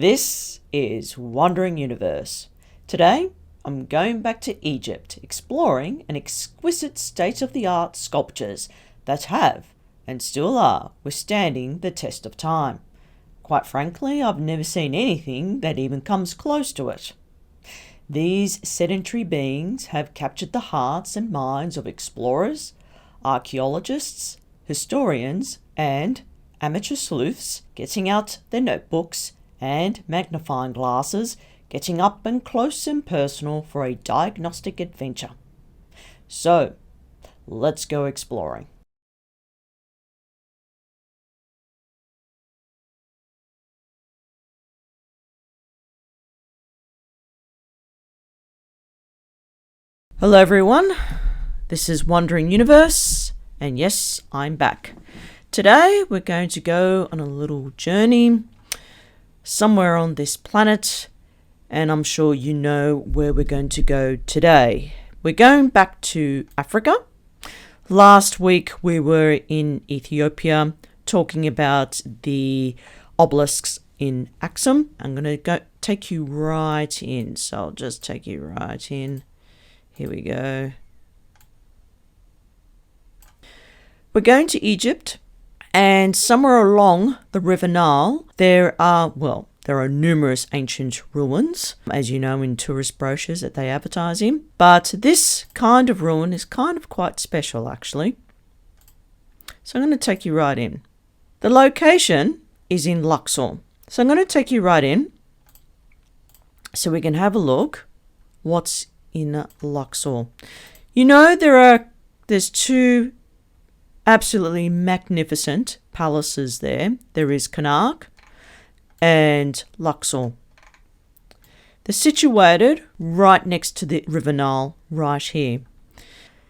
This is Wandering Universe. Today, I'm going back to Egypt, exploring an exquisite state-of-the-art sculptures that have, and still are, withstanding the test of time. Quite frankly, I've never seen anything that even comes close to it. These sedentary beings have captured the hearts and minds of explorers, archaeologists, historians, and amateur sleuths, getting out their notebooks and magnifying glasses, getting up and close and personal for a diagnostic adventure. So, let's go exploring. Hello everyone, this is Wandering Universe, and yes, I'm back. Today we're going to go on a little journey somewhere on this planet, and I'm sure you know where we're going to go today. We're going back to Africa. Last week we were in Ethiopia talking about the obelisks in Aksum. I'm going to take you right in, so I'll just take you right in. Here we go. We're going to Egypt, and somewhere along the River Nile, there are numerous ancient ruins, as you know, in tourist brochures that they advertise in. But this kind of ruin is kind of quite special, actually. So I'm going to take you right in. The location is in Luxor. So I'm going to take you right in so we can have a look what's in Luxor. You know, there's two absolutely magnificent palaces there. There is Karnak and Luxor. They're situated right next to the River Nile, right here.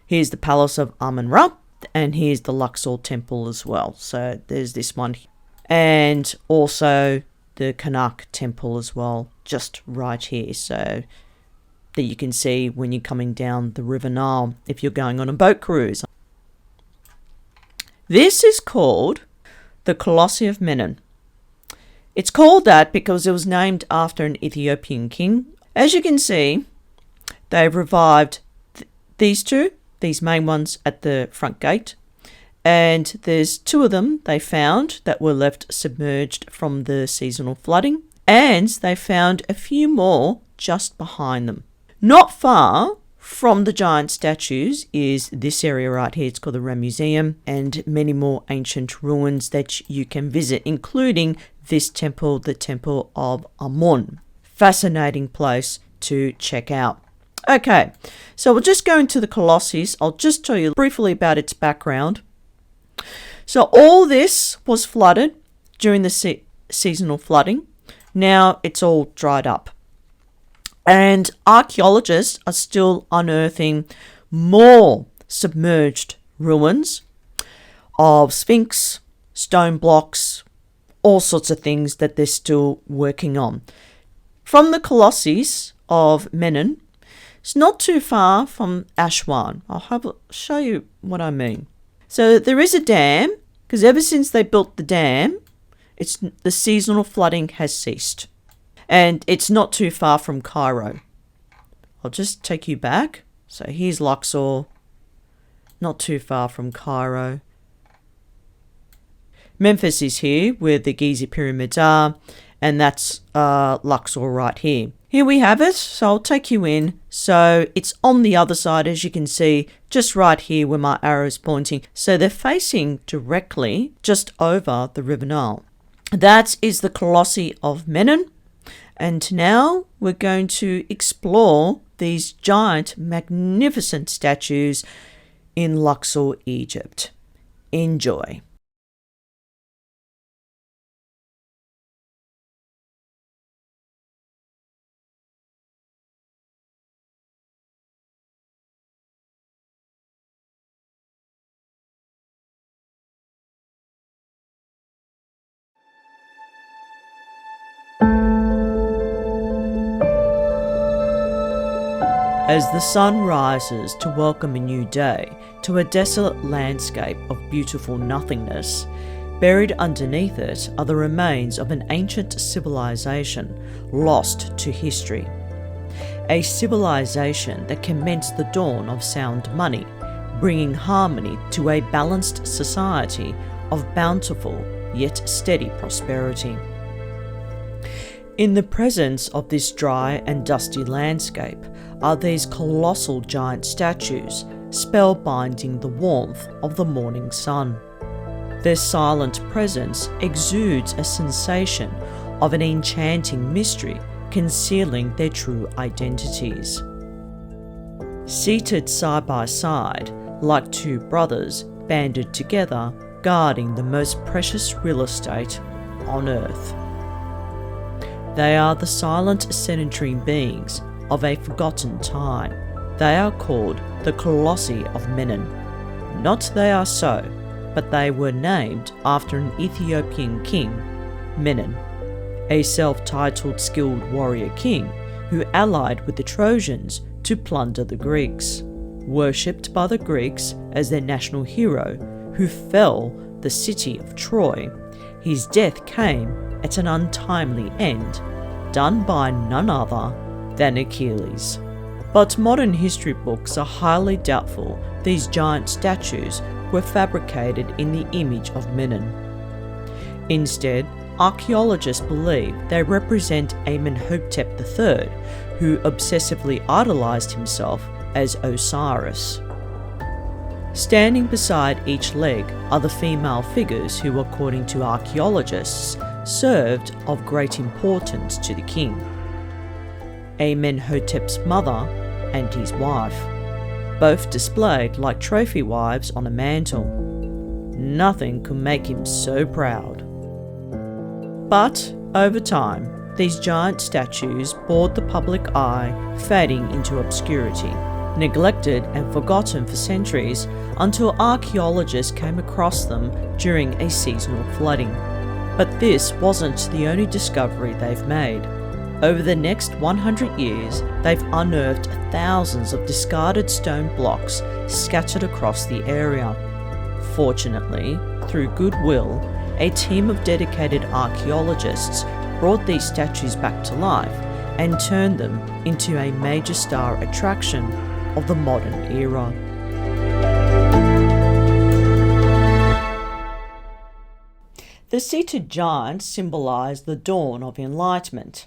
Here's the Palace of Amenhotep, and here's the Luxor Temple as well. So there's this one, and also the Karnak Temple as well, just right here. So that you can see when you're coming down the River Nile if you're going on a boat cruise. This is called the Colossi of Memnon. It's called that because it was named after an Ethiopian king. As you can see, they've revived these main ones at the front gate, and there's two of them they found that were left submerged from the seasonal flooding, and they found a few more just behind them. Not far from the giant statues is this area right here. It's called the Ram Museum, and many more ancient ruins that you can visit, including this temple, the Temple of Amun. Fascinating place to check out. Okay, so we'll just go into the Colossi. I'll just tell you briefly about its background. So all this was flooded during the seasonal flooding. Now it's all dried up. And archaeologists are still unearthing more submerged ruins of Sphinx, stone blocks, all sorts of things that they're still working on. From the Colossi of Memnon, it's not too far from Aswan. I'll show you what I mean. So there is a dam, because ever since they built the dam, the seasonal flooding has ceased. And it's not too far from Cairo. I'll just take you back. So here's Luxor, not too far from Cairo. Memphis is here, where the Giza pyramids are, and that's Luxor right here. Here we have it, so I'll take you in. So it's on the other side, as you can see, just right here where my arrow is pointing. So they're facing directly just over the River Nile. That is the Colossi of Memnon. And now we're going to explore these giant, magnificent statues in Luxor, Egypt. Enjoy. As the sun rises to welcome a new day to a desolate landscape of beautiful nothingness, Buried underneath it are the remains of an ancient civilization lost to history. A civilization that commenced the dawn of sound money, bringing harmony to a balanced society of bountiful yet steady prosperity. In the presence of this dry and dusty landscape are these colossal giant statues, spellbinding the warmth of the morning sun. Their silent presence exudes a sensation of an enchanting mystery concealing their true identities. Seated side by side, like two brothers banded together, guarding the most precious real estate on earth. They are the silent sedentary beings of a forgotten time. They are called the Colossi of Memnon. Not they are so, but they were named after an Ethiopian king, Memnon, a self-titled skilled warrior king who allied with the Trojans to plunder the Greeks. Worshipped by the Greeks as their national hero who fell the city of Troy, his death came at an untimely end, done by none other than Achilles. But modern history books are highly doubtful these giant statues were fabricated in the image of Memnon. Instead, archaeologists believe they represent Amenhotep III, who obsessively idolized himself as Osiris. Standing beside each leg are the female figures who, according to archaeologists, served of great importance to the king. Amenhotep's mother and his wife, both displayed like trophy wives on a mantle. Nothing could make him so proud. But over time, these giant statues bored the public eye, fading into obscurity, neglected and forgotten for centuries until archaeologists came across them during a seasonal flooding. But this wasn't the only discovery they've made. Over the next 100 years, they've unearthed thousands of discarded stone blocks scattered across the area. Fortunately, through goodwill, a team of dedicated archaeologists brought these statues back to life and turned them into a major star attraction of the modern era. The seated giants symbolise the dawn of enlightenment.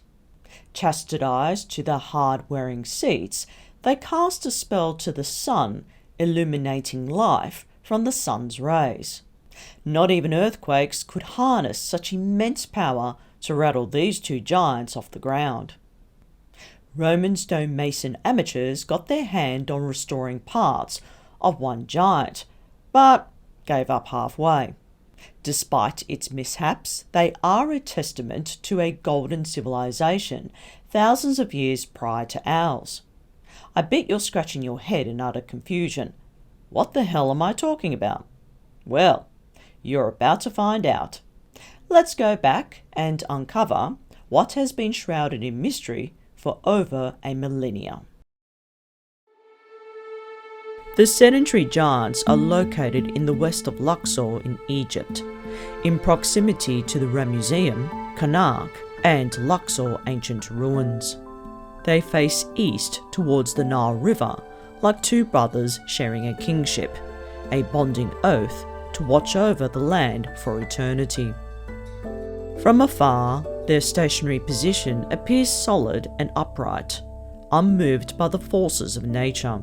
Chastised to their hard-wearing seats, they cast a spell to the sun, illuminating life from the sun's rays. Not even earthquakes could harness such immense power to rattle these two giants off the ground. Roman stonemason amateurs got their hand on restoring parts of one giant, but gave up halfway. Despite its mishaps, they are a testament to a golden civilization thousands of years prior to ours. I bet you're scratching your head in utter confusion. What the hell am I talking about? Well, you're about to find out. Let's go back and uncover what has been shrouded in mystery for over a millennia. The sedentary giants are located in the west of Luxor in Egypt, in proximity to the Museum, Karnak, and Luxor ancient ruins. They face east towards the Nile River, like two brothers sharing a kingship, a bonding oath to watch over the land for eternity. From afar, their stationary position appears solid and upright, unmoved by the forces of nature.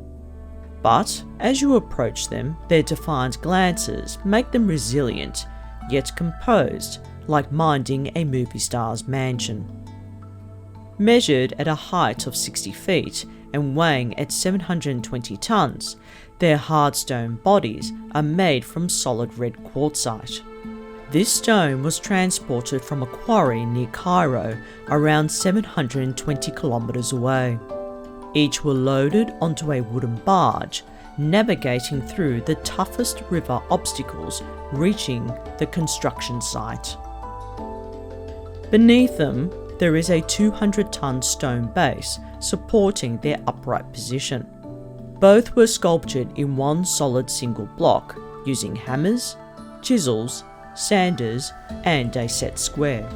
But as you approach them, their defiant glances make them resilient, yet composed, like minding a movie star's mansion. Measured at a height of 60 feet and weighing at 720 tons, their hard stone bodies are made from solid red quartzite. This stone was transported from a quarry near Cairo, around 720 kilometers away. Each were loaded onto a wooden barge, navigating through the toughest river obstacles, reaching the construction site. Beneath them, there is a 200-ton stone base supporting their upright position. Both were sculptured in one solid single block, using hammers, chisels, sanders, and a set square.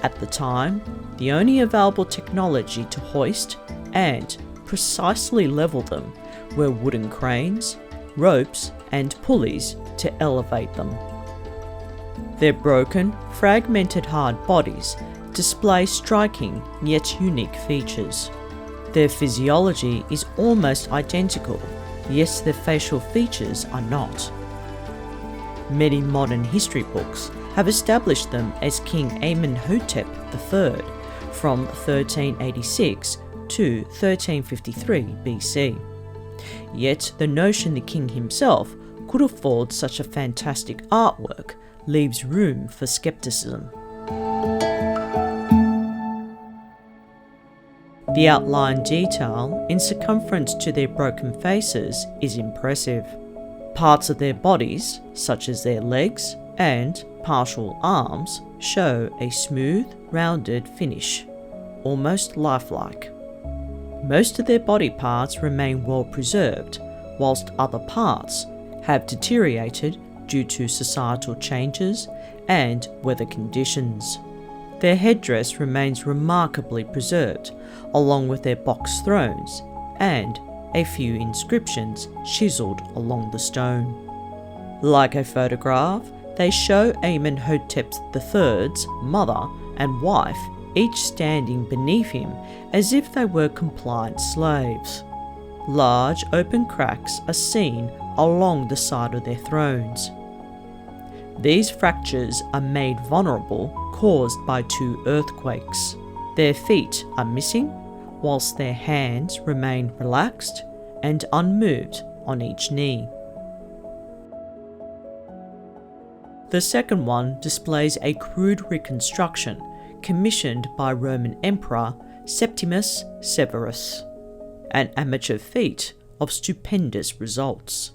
At the time, the only available technology to hoist and precisely level them were wooden cranes, ropes, and pulleys to elevate them. Their broken, fragmented hard bodies display striking yet unique features. Their physiology is almost identical, yet their facial features are not. Many modern history books have established them as King Amenhotep III from 1386 to 1353 BC. Yet the notion the king himself could afford such a fantastic artwork leaves room for skepticism. The outline detail in circumference to their broken faces is impressive. Parts of their bodies, such as their legs and partial arms, show a smooth, rounded finish, almost lifelike. Most of their body parts remain well preserved, whilst other parts have deteriorated due to societal changes and weather conditions. Their headdress remains remarkably preserved, along with their box thrones and a few inscriptions chiseled along the stone. Like a photograph, they show Amenhotep III's mother and wife each standing beneath him as if they were compliant slaves. Large open cracks are seen along the side of their thrones. These fractures are made vulnerable caused by 2 earthquakes. Their feet are missing, whilst their hands remain relaxed and unmoved on each knee. The second one displays a crude reconstruction commissioned by Roman Emperor Septimus Severus, an amateur feat of stupendous results.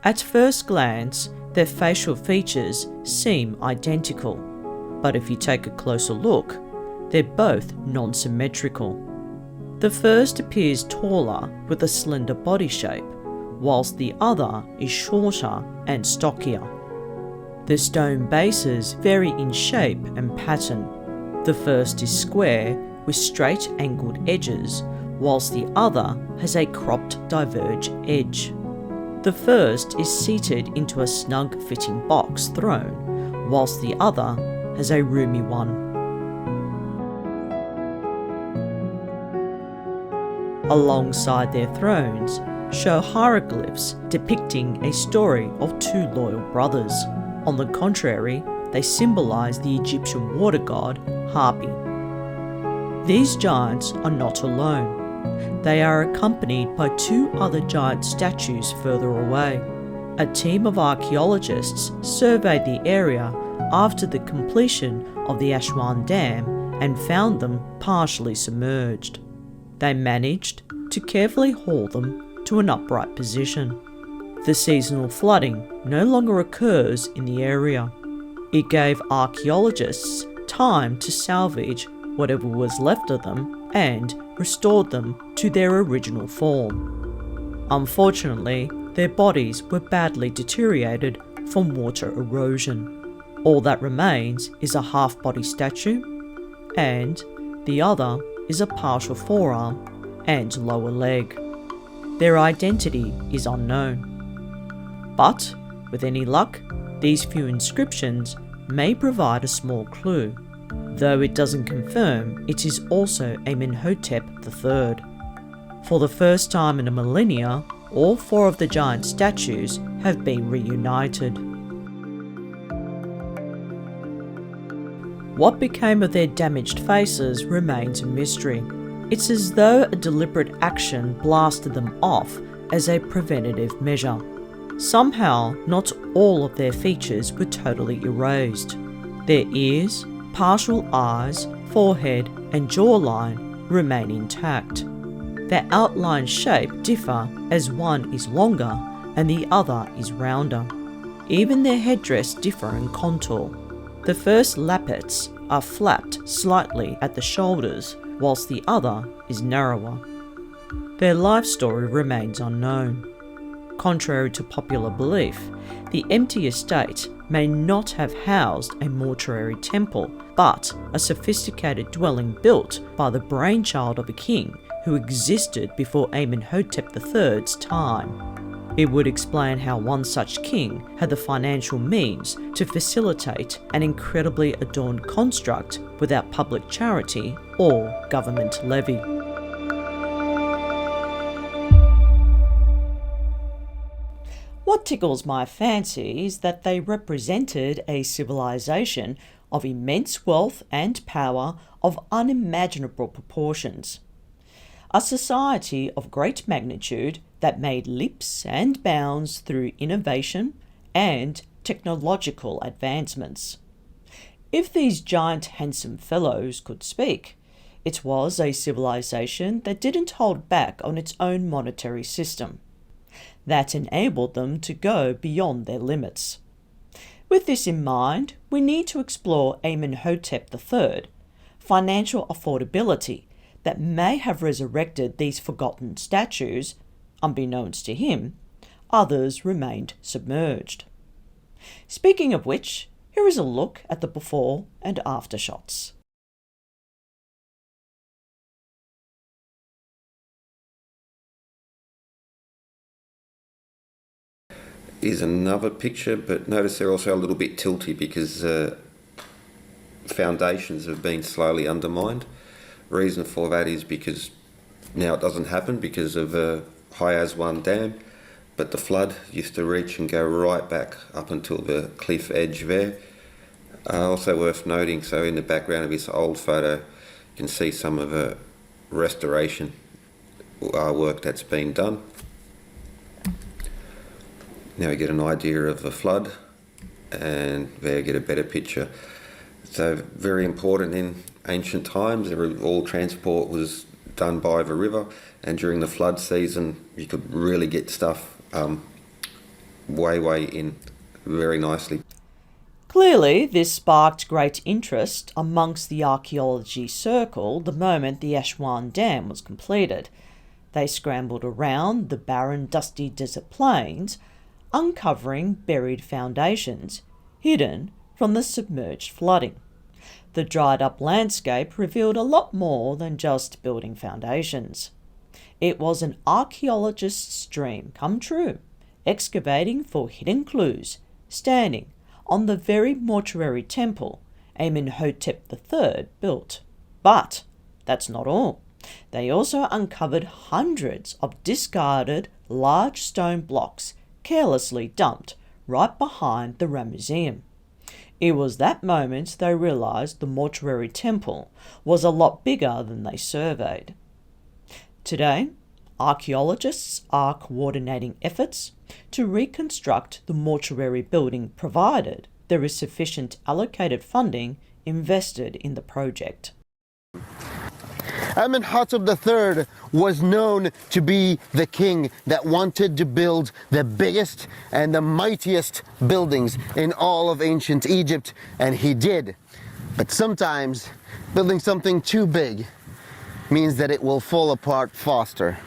At first glance, their facial features seem identical, but if you take a closer look, they're both non-symmetrical. The first appears taller with a slender body shape, whilst the other is shorter and stockier. The stone bases vary in shape and pattern. The first is square with straight angled edges, whilst the other has a cropped diverge edge. The first is seated into a snug-fitting box throne, whilst the other has a roomy one. Alongside their thrones show hieroglyphs depicting a story of 2 loyal brothers. On the contrary, they symbolise the Egyptian water god Hapi. These giants are not alone. They are accompanied by 2 other giant statues further away. A team of archaeologists surveyed the area after the completion of the Aswan Dam and found them partially submerged. They managed to carefully haul them to an upright position. The seasonal flooding no longer occurs in the area. It gave archaeologists time to salvage whatever was left of them and restored them to their original form. Unfortunately, their bodies were badly deteriorated from water erosion. All that remains is a half-body statue, and the other is a partial forearm and lower leg. Their identity is unknown. But, with any luck, these few inscriptions may provide a small clue, though it doesn't confirm it is also Amenhotep III. For the first time in a millennia, all 4 of the giant statues have been reunited. What became of their damaged faces remains a mystery. It's as though a deliberate action blasted them off as a preventative measure. Somehow, not all of their features were totally erased. Their ears, partial eyes, forehead, and jawline remain intact. Their outline shape differ as one is longer and the other is rounder. Even their headdress differ in contour. The first lappets are flapped slightly at the shoulders, whilst the other is narrower. Their life story remains unknown. Contrary to popular belief, the empty estate may not have housed a mortuary temple, but a sophisticated dwelling built by the brainchild of a king who existed before Amenhotep III's time. It would explain how one such king had the financial means to facilitate an incredibly adorned construct without public charity or government levy. What tickles my fancy is that they represented a civilization of immense wealth and power of unimaginable proportions. A society of great magnitude that made leaps and bounds through innovation and technological advancements. If these giant handsome fellows could speak, it was a civilization that didn't hold back on its own monetary system, that enabled them to go beyond their limits. With this in mind, we need to explore Amenhotep III, financial affordability that may have resurrected these forgotten statues. Unbeknownst to him, others remained submerged. Speaking of which, here is a look at the before and after shots. Is another picture, but notice they're also a little bit tilty because foundations have been slowly undermined. Reason for that is because now it doesn't happen because of High Aswan Dam, but the flood used to reach and go right back up until the cliff edge there. Also worth noting, so in the background of this old photo, you can see some of the restoration work that's been done. Now we get an idea of the flood, and there you get a better picture. So very important in ancient times, all transport was done by the river, and during the flood season you could really get stuff way in very nicely. Clearly, this sparked great interest amongst the archaeology circle the moment the Aswan Dam was completed. They scrambled around the barren, dusty desert plains, uncovering buried foundations hidden from the submerged flooding. The dried-up landscape revealed a lot more than just building foundations. It was an archaeologist's dream come true, excavating for hidden clues, standing on the very mortuary temple Amenhotep III built. But that's not all. They also uncovered hundreds of discarded large stone blocks carelessly dumped right behind the Ramesseum. It was that moment they realized the mortuary temple was a lot bigger than they surveyed. Today, archaeologists are coordinating efforts to reconstruct the mortuary building provided there is sufficient allocated funding invested in the project. Amenhotep III was known to be the king that wanted to build the biggest and the mightiest buildings in all of ancient Egypt, and he did. But sometimes building something too big means that it will fall apart faster.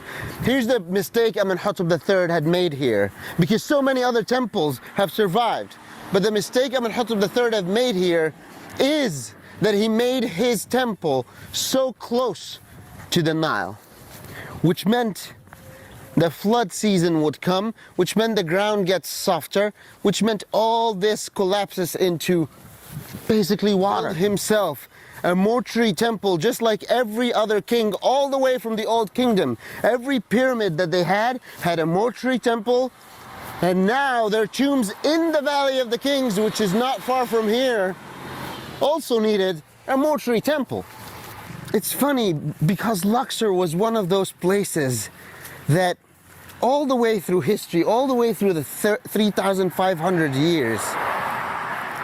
Here's the mistake Amenhotep III had made here, because so many other temples have survived. But the mistake Amenhotep III had made here is that he made his temple so close to the Nile, which meant the flood season would come, which meant the ground gets softer, which meant all this collapses into basically water. Himself, a mortuary temple just like every other king all the way from the Old Kingdom. Every pyramid that they had a mortuary temple, and now their tombs in the Valley of the Kings, which is not far from here, also needed a mortuary temple. It's funny because Luxor was one of those places that all the way through history, all the way through the 3,500 years,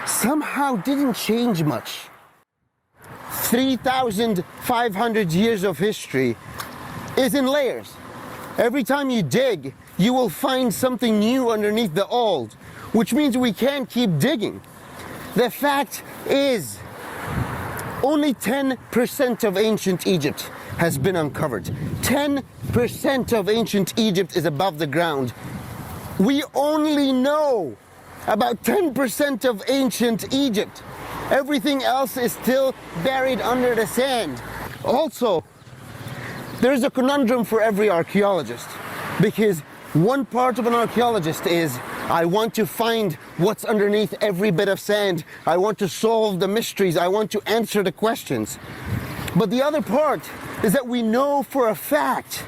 somehow didn't change much. 3,500 years of history is in layers. Every time you dig, you will find something new underneath the old, which means we can't keep digging. The fact is, only 10% of ancient Egypt has been uncovered. 10% of ancient Egypt is above the ground. We only know about 10% of ancient Egypt. Everything else is still buried under the sand. Also, there's a conundrum for every archaeologist, because one part of an archaeologist is, I want to find what's underneath every bit of sand. I want to solve the mysteries. I want to answer the questions. But the other part is that we know for a fact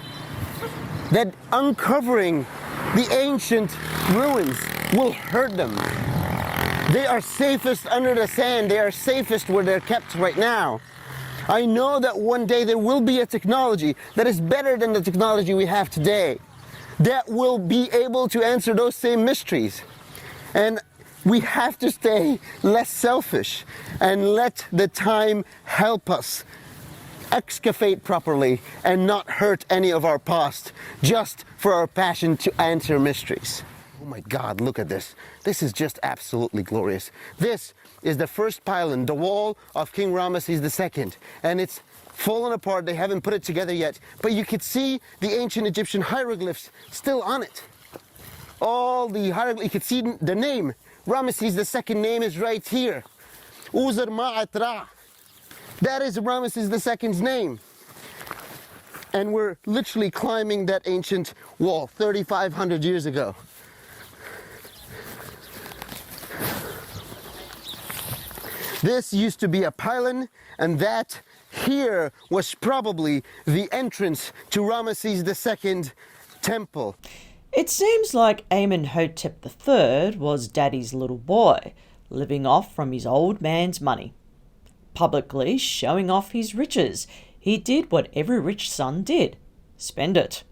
that uncovering the ancient ruins will hurt them. They are safest under the sand. They are safest where they're kept right now. I know that one day there will be a technology that is better than the technology we have today, that will be able to answer those same mysteries. And we have to stay less selfish and let the time help us excavate properly and not hurt any of our past, just for our passion to answer mysteries. Oh my God, look at this. This is just absolutely glorious. This is the first pylon, the wall of King Ramesses II, and it's fallen apart. They haven't put it together yet, but you could see the ancient Egyptian hieroglyphs still on it. All the hieroglyphs, you could see the name. Ramesses II name is right here. Uzur Ma'at Ra. That is Ramesses II's name. And we're literally climbing that ancient wall 3,500 years ago. This used to be a pylon, and that here was probably the entrance to Ramesses II temple. It seems like Amenhotep III was Daddy's little boy, living off from his old man's money. Publicly showing off his riches, he did what every rich son did: spend it.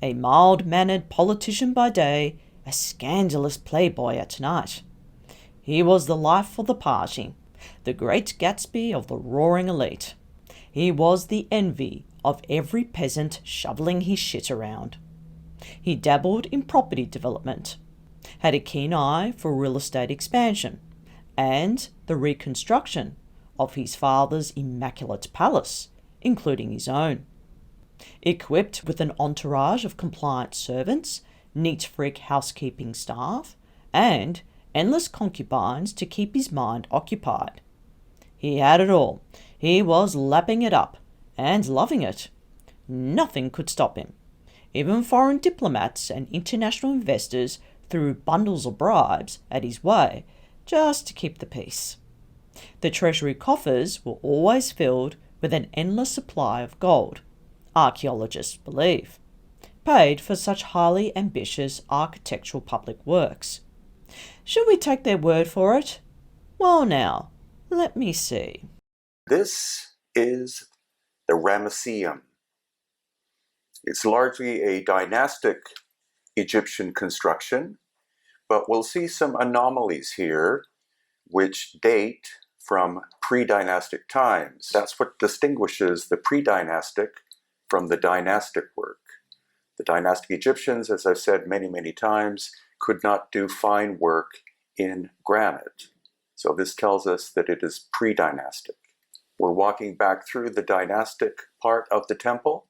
A mild-mannered politician by day, a scandalous playboy at night. He was the life of the party, the great Gatsby of the roaring elite. He was the envy of every peasant shoveling his shit around. He dabbled in property development, had a keen eye for real estate expansion, and the reconstruction of his father's immaculate palace, including his own. Equipped with an entourage of compliant servants, neat freak housekeeping staff, and endless concubines to keep his mind occupied. He had it all. He was lapping it up, and loving it. Nothing could stop him. Even foreign diplomats and international investors threw bundles of bribes at his way just to keep the peace. The treasury coffers were always filled with an endless supply of gold, archaeologists believe, paid for such highly ambitious architectural public works. Should we take their word for it? Well now, let me see. This is the Ramesseum. It's largely a dynastic Egyptian construction, but we'll see some anomalies here which date from pre-dynastic times. That's what distinguishes the pre-dynastic from the dynastic work. The dynastic Egyptians, as I've said many, many times, could not do fine work in granite. So this tells us that it is pre-dynastic. We're walking back through the dynastic part of the temple.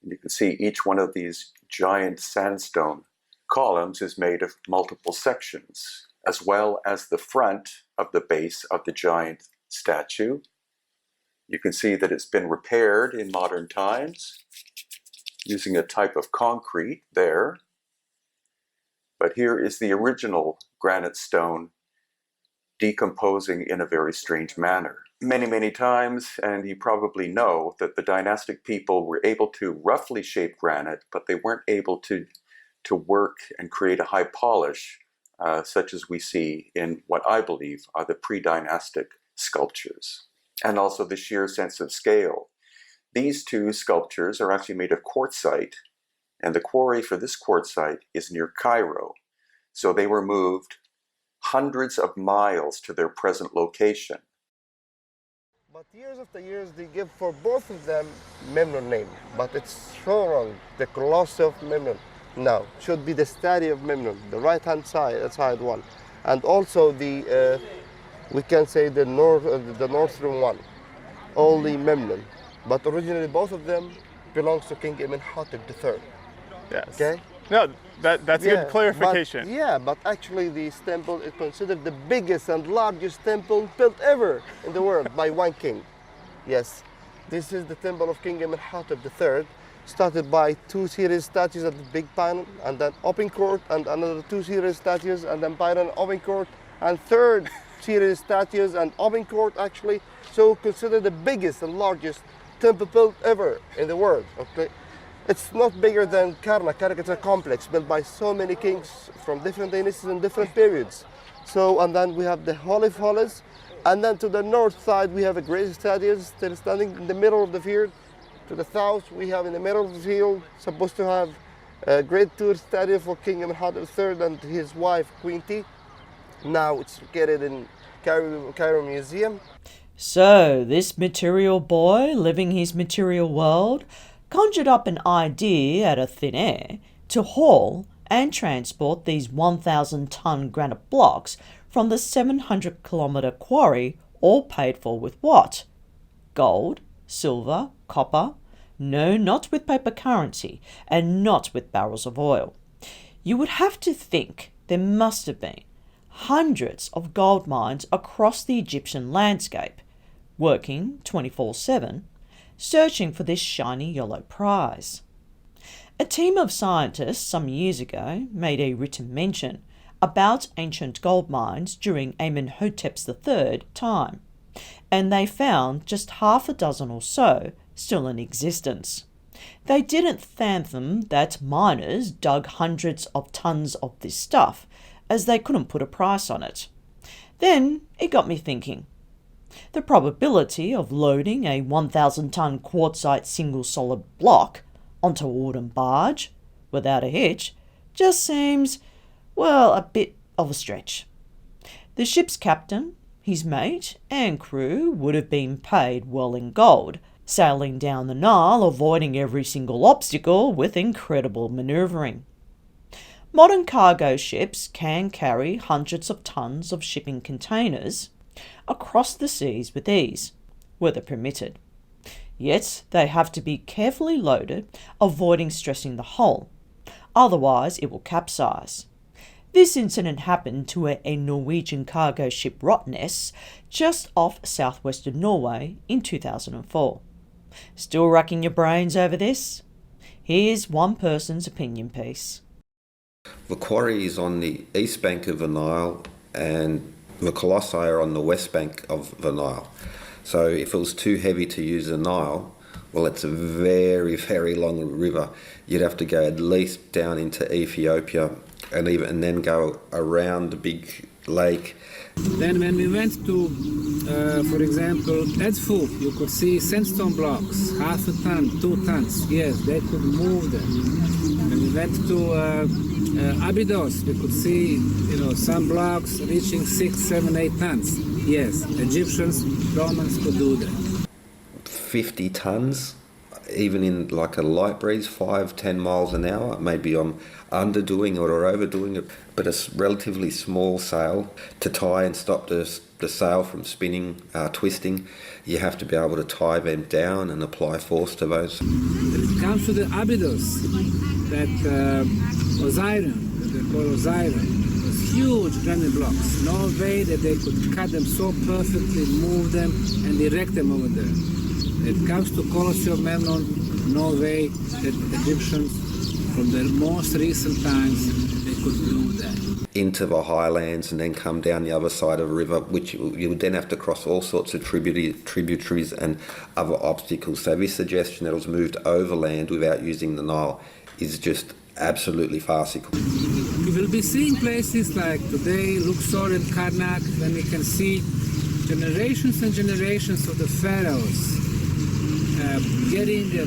You can see each one of these giant sandstone columns is made of multiple sections, as well as the front of the base of the giant statue. You can see that it's been repaired in modern times using a type of concrete there. But here is the original granite stone decomposing in a very strange manner. Many, many times, and you probably know that the dynastic people were able to roughly shape granite, but they weren't able to work and create a high polish, such as we see in what I believe are the pre-dynastic sculptures. And also the sheer sense of scale. These two sculptures are actually made of quartzite, and the quarry for this quartzite is near Cairo. So they were moved hundreds of miles to their present location. But years after years, they give for both of them Memnon name, but it's so wrong. The Colossi of Memnon now should be the statue of Memnon, the right-hand side one, and also the we can say the northern one, only Memnon. But originally, both of them belongs to King Amenhotep III. Yes. Okay, No, that's Yeah, good clarification. But actually this temple is considered the biggest and largest temple built ever in the world by one king. Yes, this is the temple of King Amenhotep III, started by 2 series statues at the big panel, and then open court, and another 2 series statues, and then panel open court, and 3rd series statues and open court actually. So considered the biggest and largest temple built ever in the world. Okay. It's not bigger than Karnak caricature complex, built by so many kings from different dynasties and different periods. So, and then we have the Holy of Holies, and then to the north side we have a great statue still standing in the middle of the field. To the south we have in the middle of the field, supposed to have a great tour statue for King Amenhotep III and his wife Queen T. Now it's located in Cairo Museum. So, this material boy living his material world conjured up an idea out of thin air to haul and transport these 1,000-ton granite blocks from the 700-kilometre quarry, all paid for with what? Gold, silver, copper? No, not with paper currency, and not with barrels of oil. You would have to think there must have been hundreds of gold mines across the Egyptian landscape, working 24/7, searching for this shiny yellow prize. A team of scientists some years ago made a written mention about ancient gold mines during Amenhotep III's time, and they found just half a dozen or so still in existence. They didn't fathom that miners dug hundreds of tons of this stuff, as they couldn't put a price on it. Then it got me thinking. The probability of loading a 1,000-ton quartzite single solid block onto a wooden barge without a hitch just seems, well, a bit of a stretch. The ship's captain, his mate, and crew would have been paid well in gold, sailing down the Nile, avoiding every single obstacle with incredible manoeuvring. Modern cargo ships can carry hundreds of tons of shipping containers across the seas with ease, weather permitted. Yet they have to be carefully loaded, avoiding stressing the hull, otherwise it will capsize. This incident happened to a Norwegian cargo ship Rottnest just off southwestern Norway in 2004. Still racking your brains over this? Here's one person's opinion piece. The quarry is on the east bank of the Nile, and the Colossi are on the west bank of the Nile. So if it was too heavy to use the Nile, well, it's a very, very long river. You'd have to go at least down into Ethiopia and then go around the big lake. Then when we went to, for example, Edfu, you could see sandstone blocks, half a ton, 2 tons. Yes, they could move them. When we went to Abydos, we could see, some blocks reaching 6, 7, 8 tons. Yes, Egyptians, Romans could do that. 50 tons, even in like a light breeze, 5-10 miles an hour. Maybe I'm underdoing it or overdoing it, but a relatively small sail to tie and stop the sail from spinning, twisting. You have to be able to tie them down and apply force to those. When it comes to the Abydos, that Osiris, they call Osiris, was huge granite blocks. No way that they could cut them so perfectly, move them, and erect them over there. When it comes to Colossi of Memnon, no way that Egyptians, from their most recent times, they could do that. Into the highlands and then come down the other side of the river, which you would then have to cross all sorts of tributaries and other obstacles. So this suggestion that it was moved overland without using the Nile is just absolutely farcical. We will be seeing places like today, Luxor and Karnak, when we can see generations and generations of the pharaohs getting the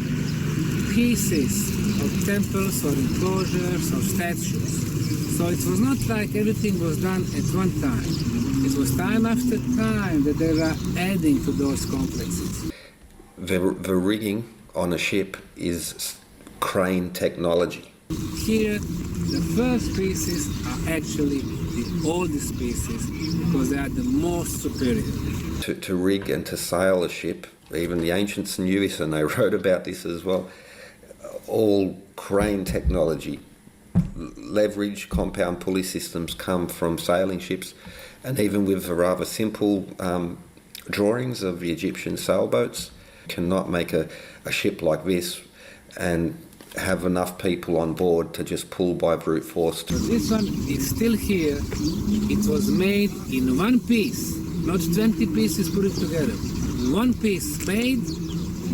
pieces of temples or enclosures or statues. So it was not like everything was done at one time. It was time after time that they were adding to those complexes. The rigging on a ship is crane technology. Here, the first pieces are actually the oldest pieces because they are the most superior. To rig and to sail a ship, even the ancients knew this and they wrote about this as well, all crane technology leverage compound pulley systems come from sailing ships, and even with the rather simple drawings of the Egyptian sailboats, cannot make a ship like this and have enough people on board to just pull by brute force. This one is still here. It was made in one piece, not 20 pieces put together. One piece made,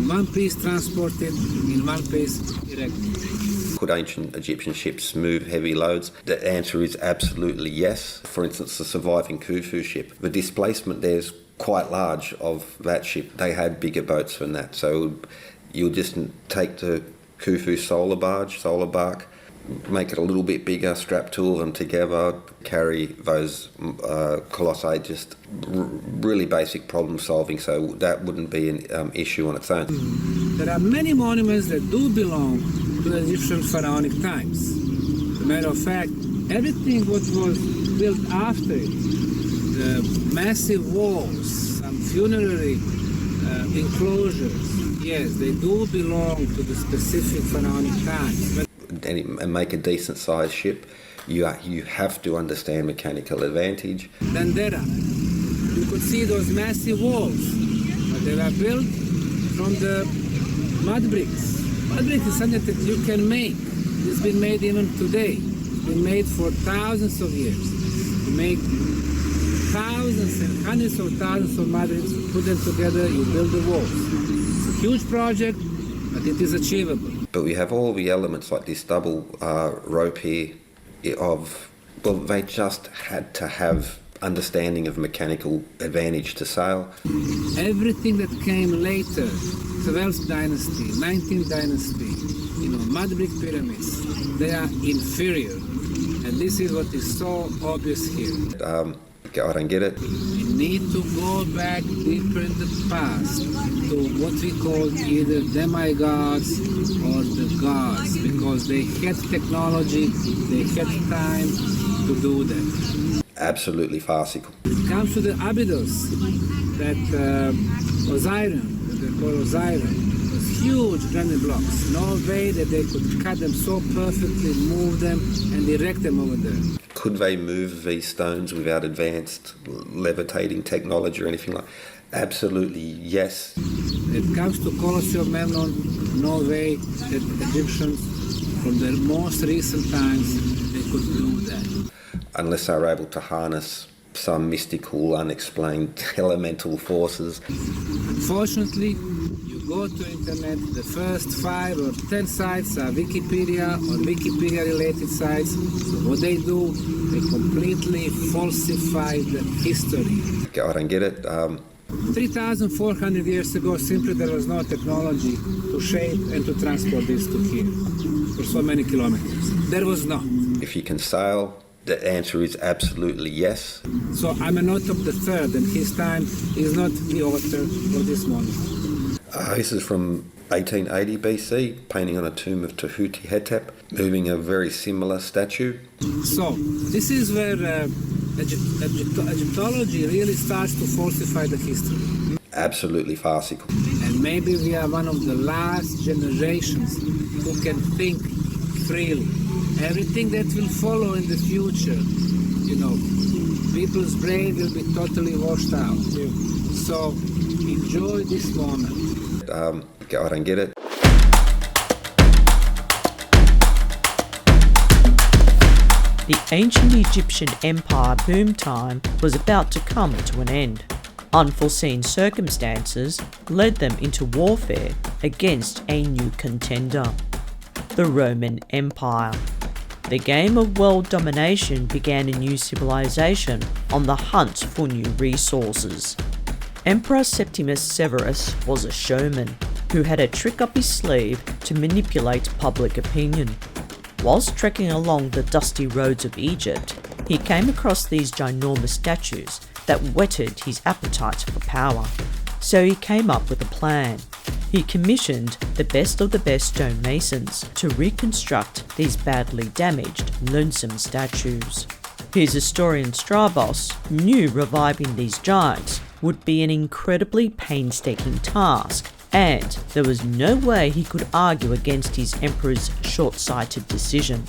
one piece transported, in one piece erected. Could ancient Egyptian ships move heavy loads? The answer is absolutely yes. For instance, the surviving Khufu ship, the displacement there is quite large of that ship. They had bigger boats than that, so you'll just take the Khufu solar bark, make it a little bit bigger, strap two of them together, carry those colossi, just really basic problem solving, so that wouldn't be an issue on its own. There are many monuments that do belong to the Egyptian pharaonic times. As a matter of fact, everything what was built after it, the massive walls, some funerary enclosures, yes, they do belong to the specific pharaonic times. But and make a decent sized ship, you have to understand mechanical advantage. Dendera, you could see those massive walls, but they were built from the mud bricks. Mud bricks is something that you can make. It's been made even today. It's been made for thousands of years. You make thousands and hundreds of thousands of mud bricks, put them together, you build the walls. It's a huge project, but it is achievable. But we have all the elements like this double rope here they just had to have understanding of mechanical advantage to sail. Everything that came later, 12th dynasty, 19th dynasty, mud brick pyramids, they are inferior. And this is what is so obvious here. I don't get it. We need to go back deeper in the past to what we call either demigods or the gods, because they had technology, they had time to do that. Absolutely farcical. It comes to the Abydos, that Osiron, that they call Osiron, was huge granite blocks. No way that they could cut them so perfectly, move them, and erect them over there. Could they move these stones without advanced levitating technology or anything like that? Absolutely, yes. When it comes to Colossi of Memnon, no way that Egyptians from the most recent times they could do that. Unless they were able to harness some mystical, unexplained elemental forces. Unfortunately, you go to internet, the first 5 or 10 sites are Wikipedia or Wikipedia-related sites. So what they do, they completely falsify the history. I don't get it. 3,400 years ago, simply there was no technology to shape and to transport this to here for so many kilometers. There was not. If you can sail, the answer is absolutely yes. So Amenhotep III in his time is not the author of this monument. This is from 1880 BC, painting on a tomb of Amenhotep, moving a very similar statue. So this is where Egyptology really starts to falsify the history. Absolutely farcical. And maybe we are one of the last generations who can think freely. Everything that will follow in the future, people's brain will be totally washed out. So enjoy this moment. I don't get it. The ancient Egyptian empire boom time was about to come to an end. Unforeseen circumstances led them into warfare against a new contender, the Roman Empire. The game of world domination began a new civilization on the hunt for new resources. Emperor Septimus Severus was a showman who had a trick up his sleeve to manipulate public opinion. Whilst trekking along the dusty roads of Egypt, he came across these ginormous statues that whetted his appetite for power. So he came up with a plan. He commissioned the best of the best stonemasons to reconstruct these badly damaged, lonesome statues. His historian Strabos knew reviving these giants would be an incredibly painstaking task, and there was no way he could argue against his emperor's short-sighted decision.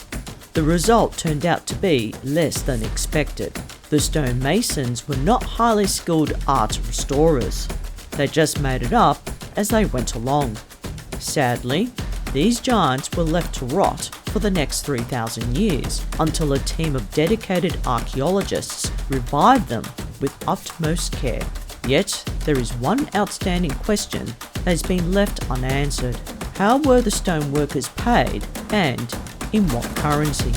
The result turned out to be less than expected. The stonemasons were not highly skilled art restorers. They just made it up as they went along. Sadly, these giants were left to rot for the next 3,000 years until a team of dedicated archaeologists revived them with utmost care. Yet, there is one outstanding question that has been left unanswered. How were the stoneworkers paid, and in what currency?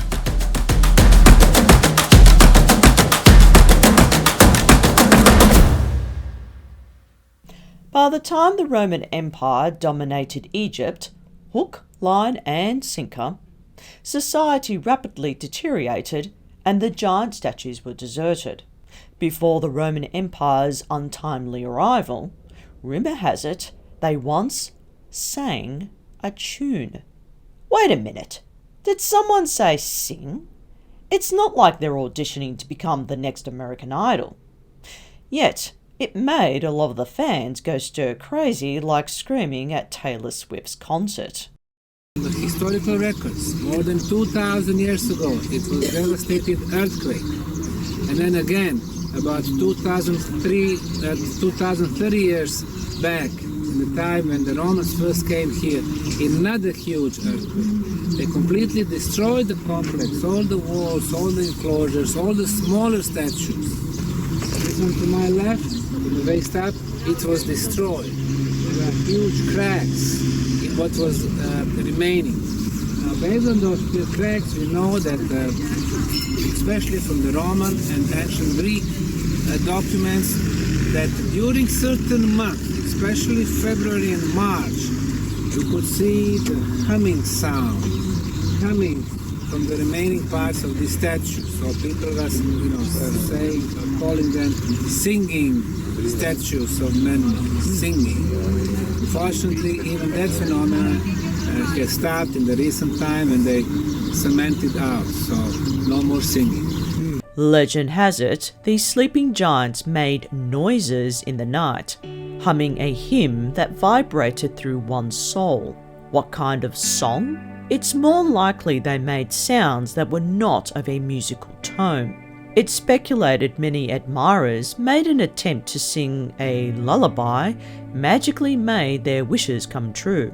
By the time the Roman Empire dominated Egypt, hook, line and sinker, society rapidly deteriorated and the giant statues were deserted. Before the Roman Empire's untimely arrival, rumour has it they once sang a tune. Wait a minute, did someone say sing? It's not like they're auditioning to become the next American Idol. Yet, it made a lot of the fans go stir crazy like screaming at Taylor Swift's concert. The historical records, more than 2,000 years ago, it was a devastating earthquake. And then again, about 2,030 years back, in the time when the Romans first came here, another huge earthquake. They completely destroyed the complex, all the walls, all the enclosures, all the smaller statues. This one to my left, to the waist up, it was destroyed. There were huge cracks in what was remaining. Now, based on those cracks, we know that, especially from the Roman and ancient Greek documents, that during certain months, especially February and March, you could see the humming sound coming from the remaining parts of the statue. So people were, saying, calling them singing statues of Memnon, singing. Unfortunately, even that phenomenon has started in the recent time and they cemented out, so no more singing. Legend has it, these sleeping giants made noises in the night, humming a hymn that vibrated through one's soul. What kind of song? It's more likely they made sounds that were not of a musical tone. It's speculated many admirers made an attempt to sing a lullaby, magically made their wishes come true.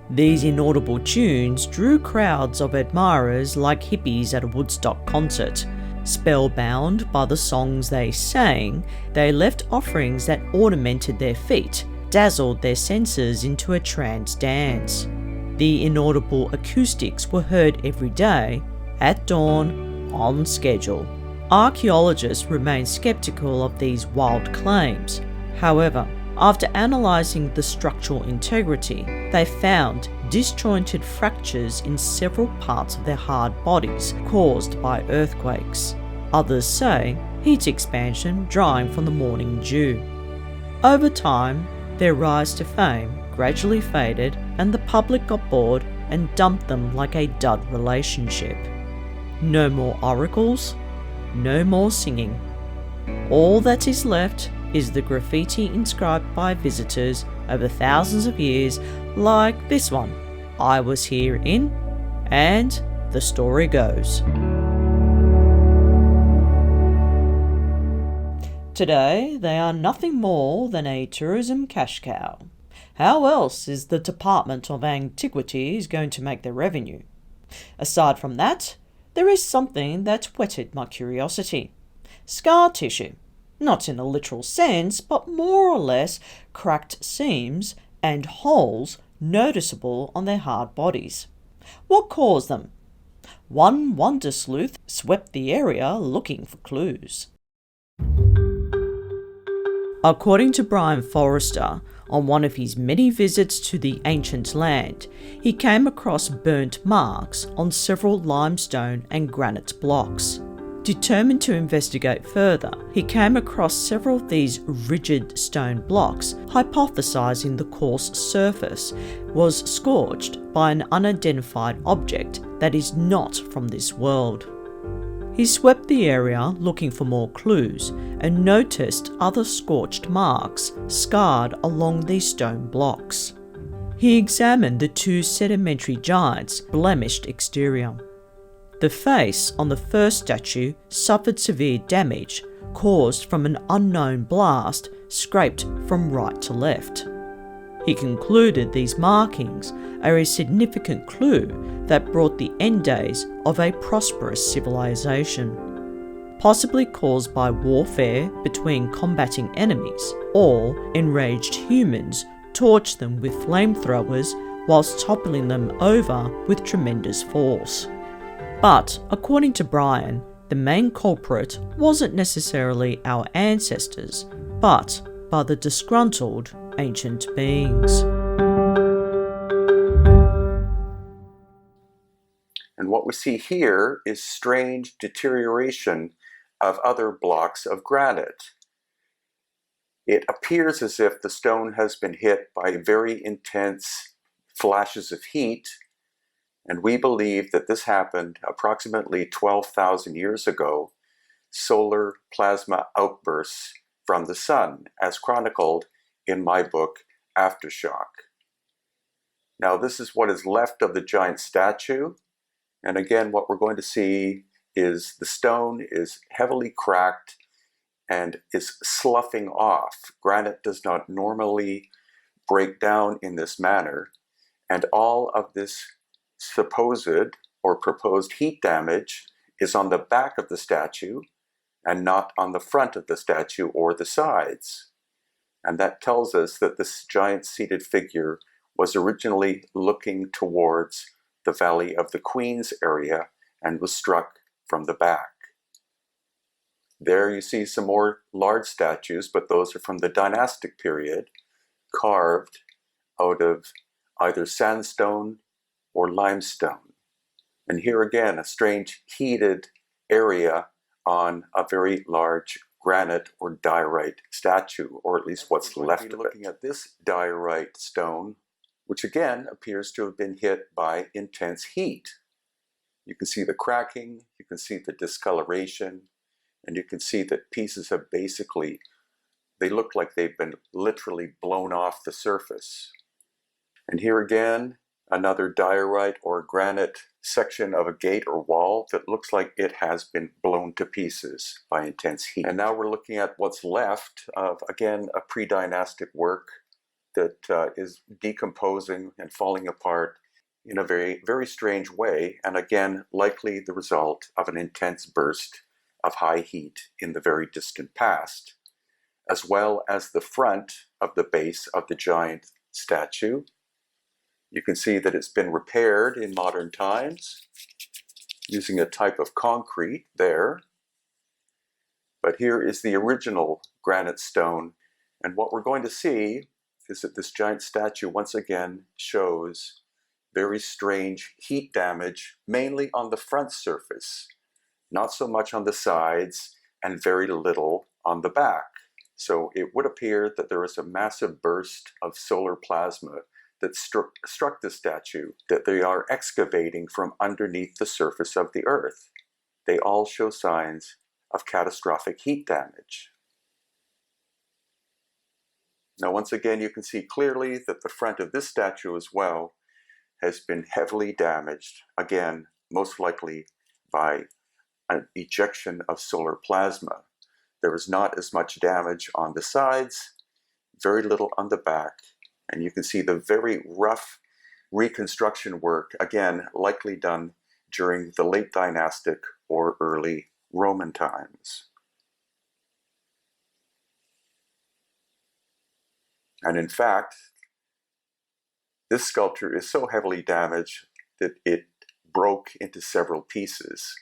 These inaudible tunes drew crowds of admirers like hippies at a Woodstock concert. Spellbound by the songs they sang, they left offerings that ornamented their feet, dazzled their senses into a trance dance. The inaudible acoustics were heard every day, at dawn, on schedule. Archaeologists remain skeptical of these wild claims. However, after analysing the structural integrity, they found disjointed fractures in several parts of their hard bodies caused by earthquakes. Others say heat expansion drying from the morning dew. Over time, their rise to fame gradually faded and the public got bored and dumped them like a dud relationship. No more oracles, no more singing. All that is left is the graffiti inscribed by visitors over thousands of years, like this one, "I was here in," and the story goes. Today, they are nothing more than a tourism cash cow. How else is the Department of Antiquities going to make their revenue? Aside from that, there is something that whetted my curiosity. Scar tissue. Not in a literal sense, but more or less cracked seams and holes noticeable on their hard bodies. What caused them? One wonder sleuth swept the area looking for clues. According to Brian Forrester, on one of his many visits to the ancient land, he came across burnt marks on several limestone and granite blocks. Determined to investigate further, he came across several of these rigid stone blocks, hypothesizing the coarse surface was scorched by an unidentified object that is not from this world. He swept the area looking for more clues and noticed other scorched marks scarred along these stone blocks. He examined the two sedimentary giants' blemished exterior. The face on the first statue suffered severe damage caused from an unknown blast scraped from right to left. He concluded these markings are a significant clue that brought the end days of a prosperous civilization, possibly caused by warfare between combating enemies, or enraged humans torched them with flamethrowers whilst toppling them over with tremendous force. But, according to Brian, the main culprit wasn't necessarily our ancestors, but by the disgruntled ancient beings. And what we see here is strange deterioration of other blocks of granite. It appears as if the stone has been hit by very intense flashes of heat, and we believe that this happened approximately 12,000 years ago, solar plasma outbursts from the sun, as chronicled in my book, Aftershock. Now, this is what is left of the giant statue, and again, what we're going to see is the stone is heavily cracked and is sloughing off. Granite does not normally break down in this manner, and all of this supposed or proposed heat damage is on the back of the statue and not on the front of the statue or the sides. And that tells us that this giant seated figure was originally looking towards the Valley of the Queens area and was struck from the back. There you see some more large statues, but those are from the dynastic period, carved out of either sandstone or limestone. And here again, a strange heated area on a very large granite or diorite statue, or at least what's left of it. Looking at this diorite stone, which again appears to have been hit by intense heat. You can see the cracking, you can see the discoloration, and you can see that pieces have basically, they look like they've been literally blown off the surface. And here again, another diorite or granite section of a gate or wall that looks like it has been blown to pieces by intense heat. And now we're looking at what's left of, again, a pre-dynastic work that is decomposing and falling apart in a very, very strange way, and again, likely the result of an intense burst of high heat in the very distant past, as well as the front of the base of the giant statue. You can see that it's been repaired in modern times using a type of concrete there. But here is the original granite stone, and what we're going to see is that this giant statue once again shows very strange heat damage, mainly on the front surface, not so much on the sides, and very little on the back. So it would appear that there was a massive burst of solar plasma that struck the statue, that they are excavating from underneath the surface of the earth. They all show signs of catastrophic heat damage. Now, once again, you can see clearly that the front of this statue as well has been heavily damaged, again, most likely by an ejection of solar plasma. There is not as much damage on the sides, very little on the back, and you can see the very rough reconstruction work, again, likely done during the late dynastic or early Roman times. And in fact, this sculpture is so heavily damaged that it broke into several pieces.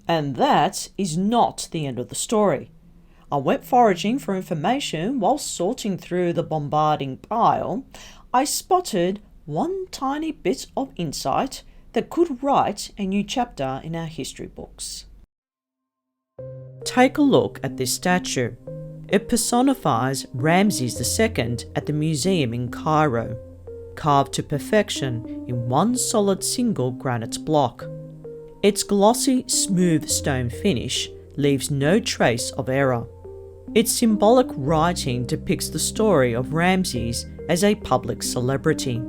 And that is not the end of the story. I went foraging for information while sorting through the bombarding pile. I spotted one tiny bit of insight that could write a new chapter in our history books. Take a look at this statue. It personifies Ramses II at the museum in Cairo, carved to perfection in one solid single granite block. Its glossy, smooth stone finish leaves no trace of error. Its symbolic writing depicts the story of Ramses as a public celebrity.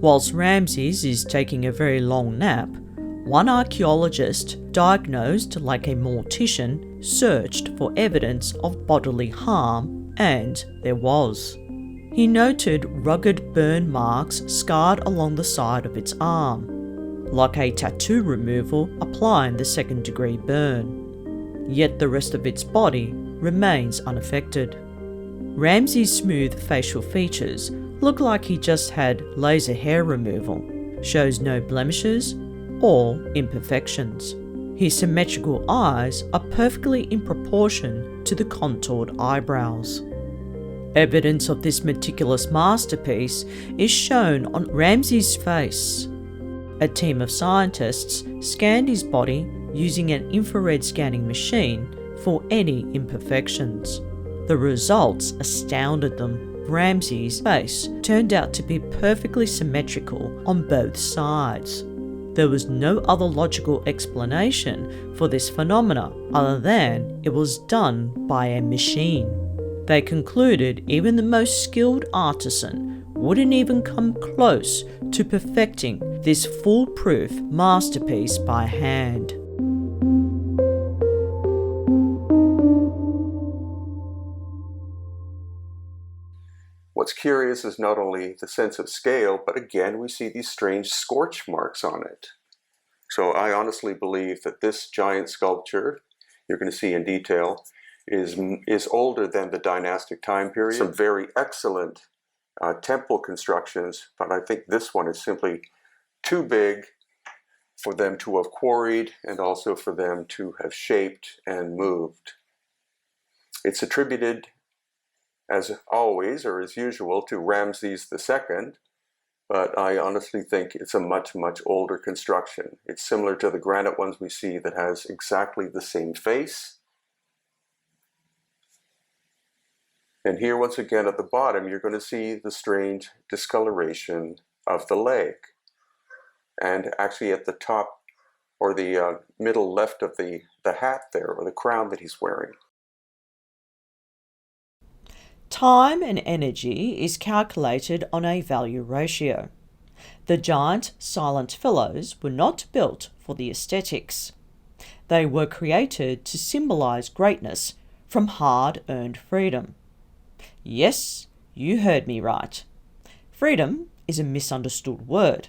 Whilst Ramses is taking a very long nap, one archaeologist, diagnosed like a mortician, searched for evidence of bodily harm, and there was. He noted rugged burn marks scarred along the side of its arm, like a tattoo removal applying the second-degree burn. Yet the rest of its body remains unaffected. Ramses' smooth facial features look like he just had laser hair removal, shows no blemishes or imperfections. His symmetrical eyes are perfectly in proportion to the contoured eyebrows. Evidence of this meticulous masterpiece is shown on Ramses' face. A team of scientists scanned his body using an infrared scanning machine for any imperfections. The results astounded them. Ramses' face turned out to be perfectly symmetrical on both sides. There was no other logical explanation for this phenomena other than it was done by a machine. They concluded even the most skilled artisan wouldn't even come close to perfecting this foolproof masterpiece by hand. What's curious is not only the sense of scale, but again, we see these strange scorch marks on it. So I honestly believe that this giant sculpture, you're going to see in detail, is older than the dynastic time period. Some very excellent temple constructions, but I think this one is simply too big for them to have quarried and also for them to have shaped and moved. It's attributed, as always, or as usual, to Ramses II, but I honestly think it's a much, much older construction. It's similar to the granite ones we see that has exactly the same face. And here, once again, at the bottom, you're going to see the strange discoloration of the leg. And actually at the top, or the middle left of the hat there, or the crown that he's wearing. Time and energy is calculated on a value ratio. The giant silent fellows were not built for the aesthetics. They were created to symbolize greatness from hard-earned freedom. Yes, you heard me right. Freedom is a misunderstood word.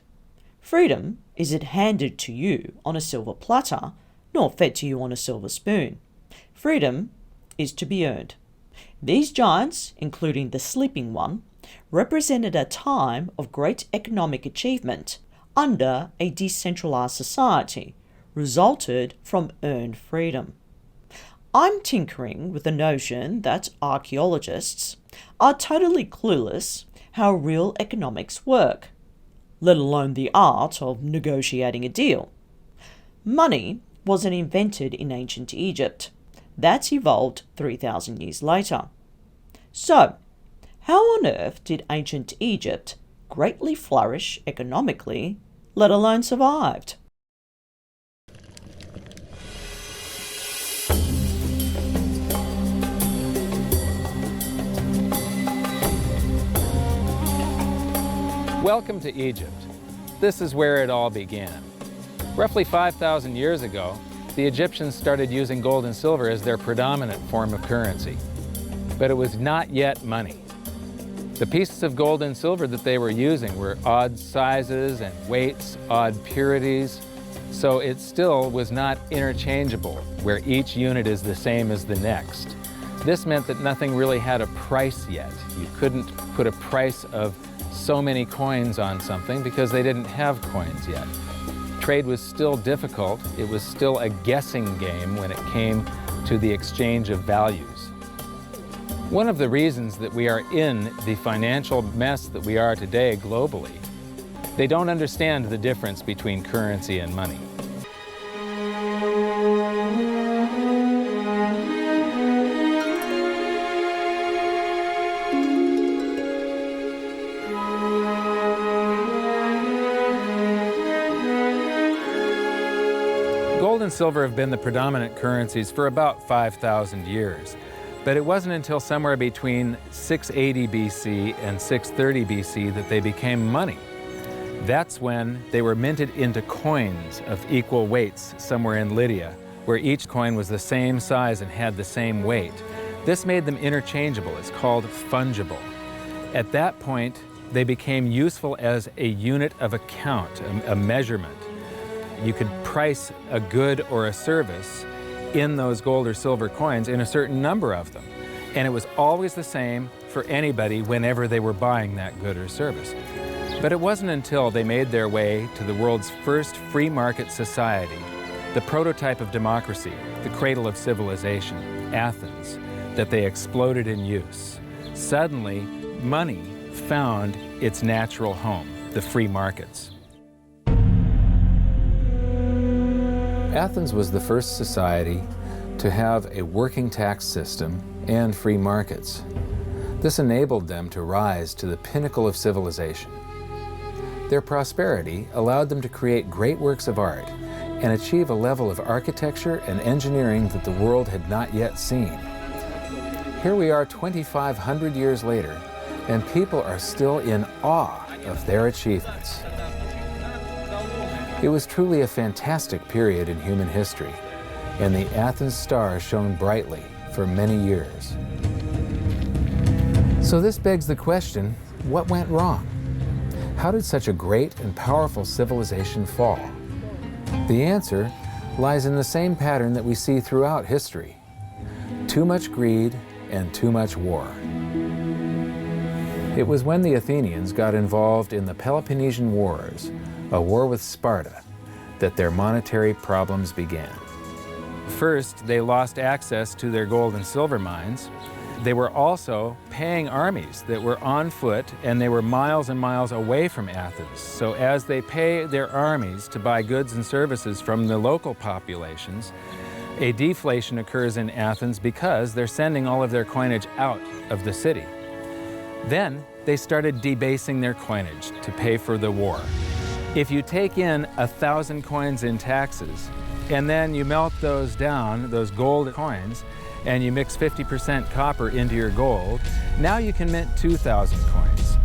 Freedom isn't handed to you on a silver platter, nor fed to you on a silver spoon. Freedom is to be earned. These giants, including the sleeping one, represented a time of great economic achievement under a decentralized society, resulted from earned freedom. I'm tinkering with the notion that archaeologists are totally clueless how real economics work, let alone the art of negotiating a deal. Money wasn't invented in ancient Egypt. That's evolved 3,000 years later. So, how on earth did ancient Egypt greatly flourish economically, let alone survived? Welcome to Egypt. This is where it all began. Roughly 5,000 years ago, the Egyptians started using gold and silver as their predominant form of currency. But it was not yet money. The pieces of gold and silver that they were using were odd sizes and weights, odd purities, so it still was not interchangeable, where each unit is the same as the next. This meant that nothing really had a price yet. You couldn't put a price of so many coins on something because they didn't have coins yet. Trade was still difficult. It was still a guessing game when it came to the exchange of values. One of the reasons that we are in the financial mess that we are today globally, they don't understand the difference between currency and money. Gold and silver have been the predominant currencies for about 5,000 years. But it wasn't until somewhere between 680 BC and 630 BC that they became money. That's when they were minted into coins of equal weights somewhere in Lydia, where each coin was the same size and had the same weight. This made them interchangeable. It's called fungible. At that point, they became useful as a unit of account, a measurement. You could price a good or a service in those gold or silver coins in a certain number of them. And it was always the same for anybody whenever they were buying that good or service. But it wasn't until they made their way to the world's first free market society, the prototype of democracy, the cradle of civilization, Athens, that they exploded in use. Suddenly, money found its natural home, the free markets. Athens was the first society to have a working tax system and free markets. This enabled them to rise to the pinnacle of civilization. Their prosperity allowed them to create great works of art and achieve a level of architecture and engineering that the world had not yet seen. Here we are 2,500 years later, and people are still in awe of their achievements. It was truly a fantastic period in human history, and the Athens star shone brightly for many years. So this begs the question, what went wrong? How did such a great and powerful civilization fall? The answer lies in the same pattern that we see throughout history: too much greed and too much war. It was when the Athenians got involved in the Peloponnesian Wars, a war with Sparta, that their monetary problems began. First, they lost access to their gold and silver mines. They were also paying armies that were on foot, and they were miles and miles away from Athens. So as they pay their armies to buy goods and services from the local populations, a deflation occurs in Athens because they're sending all of their coinage out of the city. Then they started debasing their coinage to pay for the war. If you take in 1,000 coins in taxes, and then you melt those down, those gold coins, and you mix 50% copper into your gold, now you can mint 2,000 coins.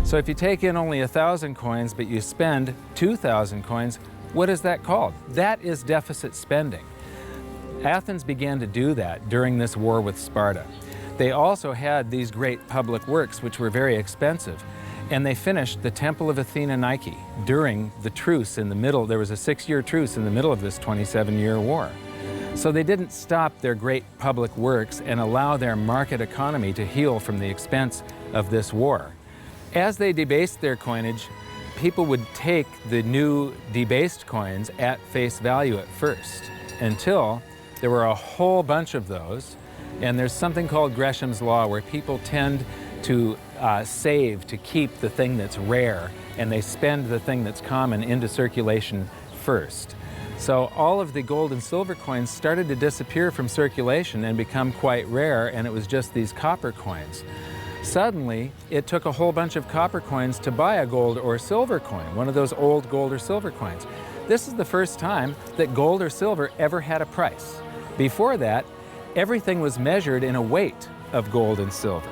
So if you take in only 1,000 coins, but you spend 2,000 coins, what is that called? That is deficit spending. Athens began to do that during this war with Sparta. They also had these great public works, which were very expensive, and they finished the Temple of Athena Nike during the truce in the middle. There was a 6-year truce in the middle of this 27-year war. So they didn't stop their great public works and allow their market economy to heal from the expense of this war. As they debased their coinage, people would take the new debased coins at face value at first, until there were a whole bunch of those. And there's something called Gresham's Law, where people tend to save to keep the thing that's rare, and they spend the thing that's common into circulation first. So all of the gold and silver coins started to disappear from circulation and become quite rare, and it was just these copper coins. Suddenly, it took a whole bunch of copper coins to buy a gold or silver coin, one of those old gold or silver coins. This is the first time that gold or silver ever had a price. Before that, everything was measured in a weight of gold and silver.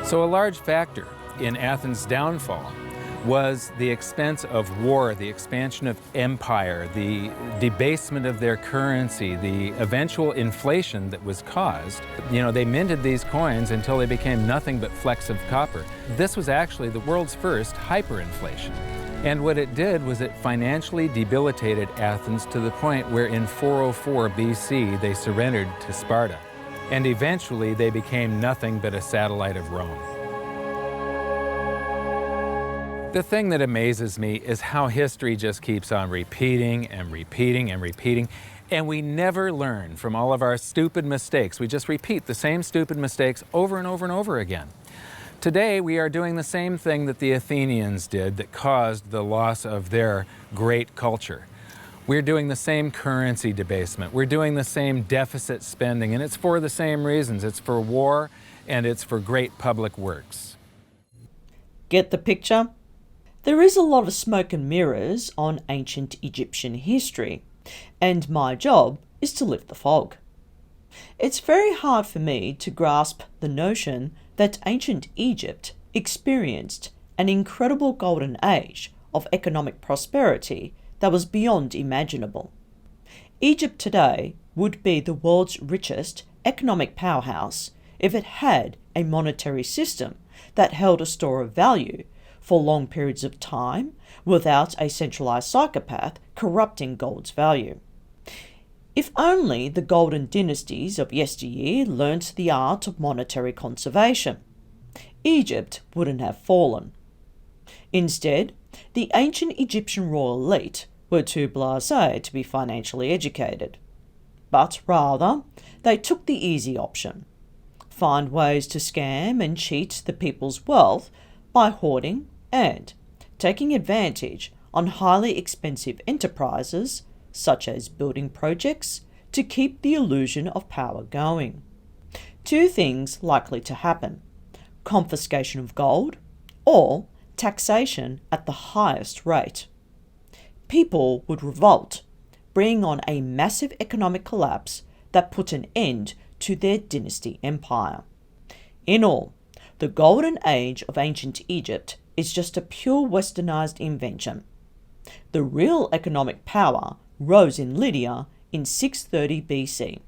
So a large factor in Athens' downfall was the expense of war, the expansion of empire, the debasement of their currency, the eventual inflation that was caused. You know, they minted these coins until they became nothing but flecks of copper. This was actually the world's first hyperinflation. And what it did was it financially debilitated Athens to the point where in 404 BC they surrendered to Sparta. And eventually they became nothing but a satellite of Rome. The thing that amazes me is how history just keeps on repeating and repeating and repeating, and we never learn from all of our stupid mistakes. We just repeat the same stupid mistakes over and over and over again. Today, we are doing the same thing that the Athenians did that caused the loss of their great culture. We're doing the same currency debasement. We're doing the same deficit spending, and it's for the same reasons. It's for war, and it's for great public works. Get the picture? There is a lot of smoke and mirrors on ancient Egyptian history, and my job is to lift the fog. It's very hard for me to grasp the notion that ancient Egypt experienced an incredible golden age of economic prosperity that was beyond imaginable. Egypt today would be the world's richest economic powerhouse if it had a monetary system that held a store of value for long periods of time without a centralized psychopath corrupting gold's value. If only the golden dynasties of yesteryear learnt the art of monetary conservation, Egypt wouldn't have fallen. Instead, the ancient Egyptian royal elite were too blasé to be financially educated. But rather, they took the easy option: find ways to scam and cheat the people's wealth by hoarding and taking advantage on highly expensive enterprises such as building projects to keep the illusion of power going. Two things likely to happen: confiscation of gold or taxation at the highest rate. People would revolt, bringing on a massive economic collapse that put an end to their dynasty empire. In all, the golden age of ancient Egypt is just a pure westernized invention. The real economic power rose in Lydia in 630 BC.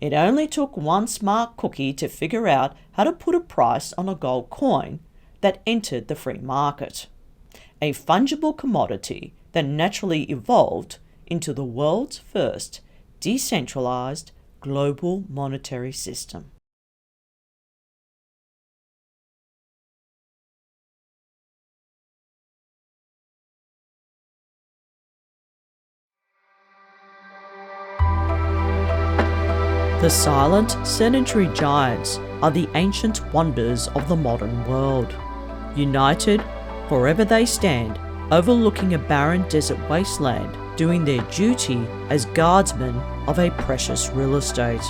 It only took one smart cookie to figure out how to put a price on a gold coin that entered the free market, a fungible commodity that naturally evolved into the world's first decentralized global monetary system. The silent, sedentary giants are the ancient wonders of the modern world. United, forever they stand, overlooking a barren desert wasteland, doing their duty as guardsmen of a precious real estate.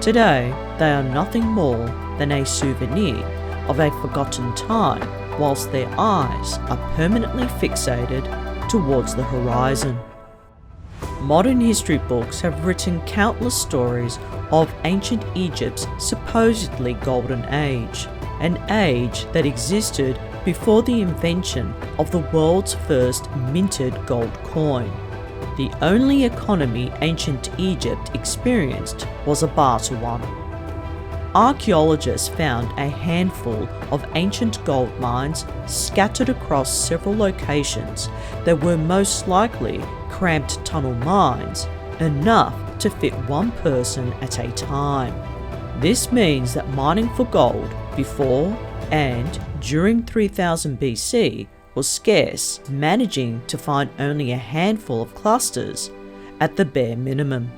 Today, they are nothing more than a souvenir of a forgotten time, whilst their eyes are permanently fixated towards the horizon. Modern history books have written countless stories of ancient Egypt's supposedly golden age, an age that existed before the invention of the world's first minted gold coin. The only economy ancient Egypt experienced was a barter one. Archaeologists found a handful of ancient gold mines scattered across several locations that were most likely cramped tunnel mines, enough to fit one person at a time. This means that mining for gold before and during 3000 BC was scarce, managing to find only a handful of clusters at the bare minimum.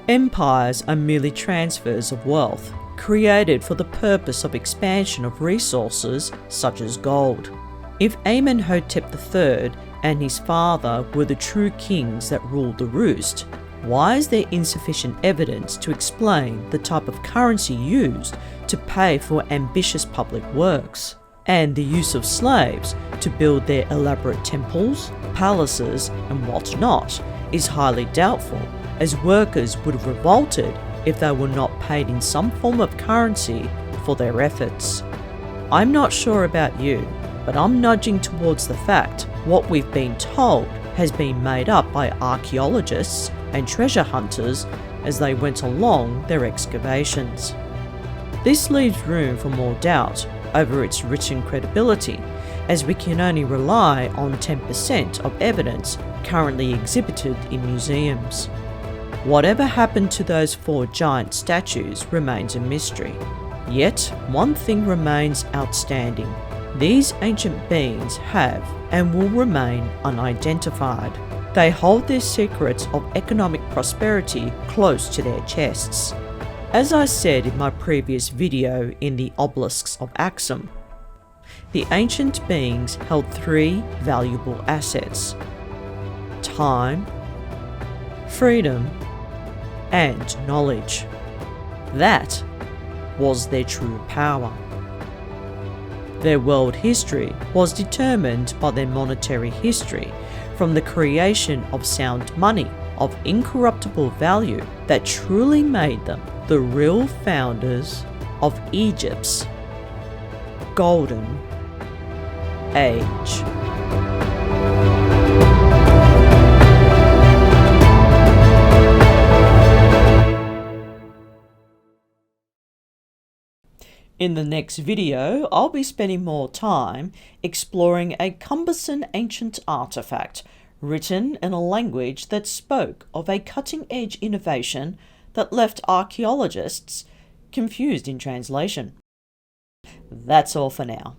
Empires are merely transfers of wealth, created for the purpose of expansion of resources such as gold. If Amenhotep III and his father were the true kings that ruled the roost, why is there insufficient evidence to explain the type of currency used to pay for ambitious public works, and the use of slaves to build their elaborate temples, palaces, and whatnot is highly doubtful, as workers would have revolted if they were not paid in some form of currency for their efforts. I'm not sure about you, but I'm nudging towards the fact what we've been told has been made up by archaeologists and treasure hunters as they went along their excavations. This leaves room for more doubt over its written credibility, as we can only rely on 10% of evidence currently exhibited in museums. Whatever happened to those 4 giant statues remains a mystery. Yet, one thing remains outstanding. These ancient beings have and will remain unidentified. They hold their secrets of economic prosperity close to their chests. As I said in my previous video in the obelisks of Axum, the ancient beings held 3 valuable assets: time, freedom, and knowledge. That was their true power. Their world history was determined by their monetary history, from the creation of sound money of incorruptible value that truly made them the real founders of Egypt's Golden Age. In the next video, I'll be spending more time exploring a cumbersome ancient artifact written in a language that spoke of a cutting-edge innovation that left archaeologists confused in translation. That's all for now.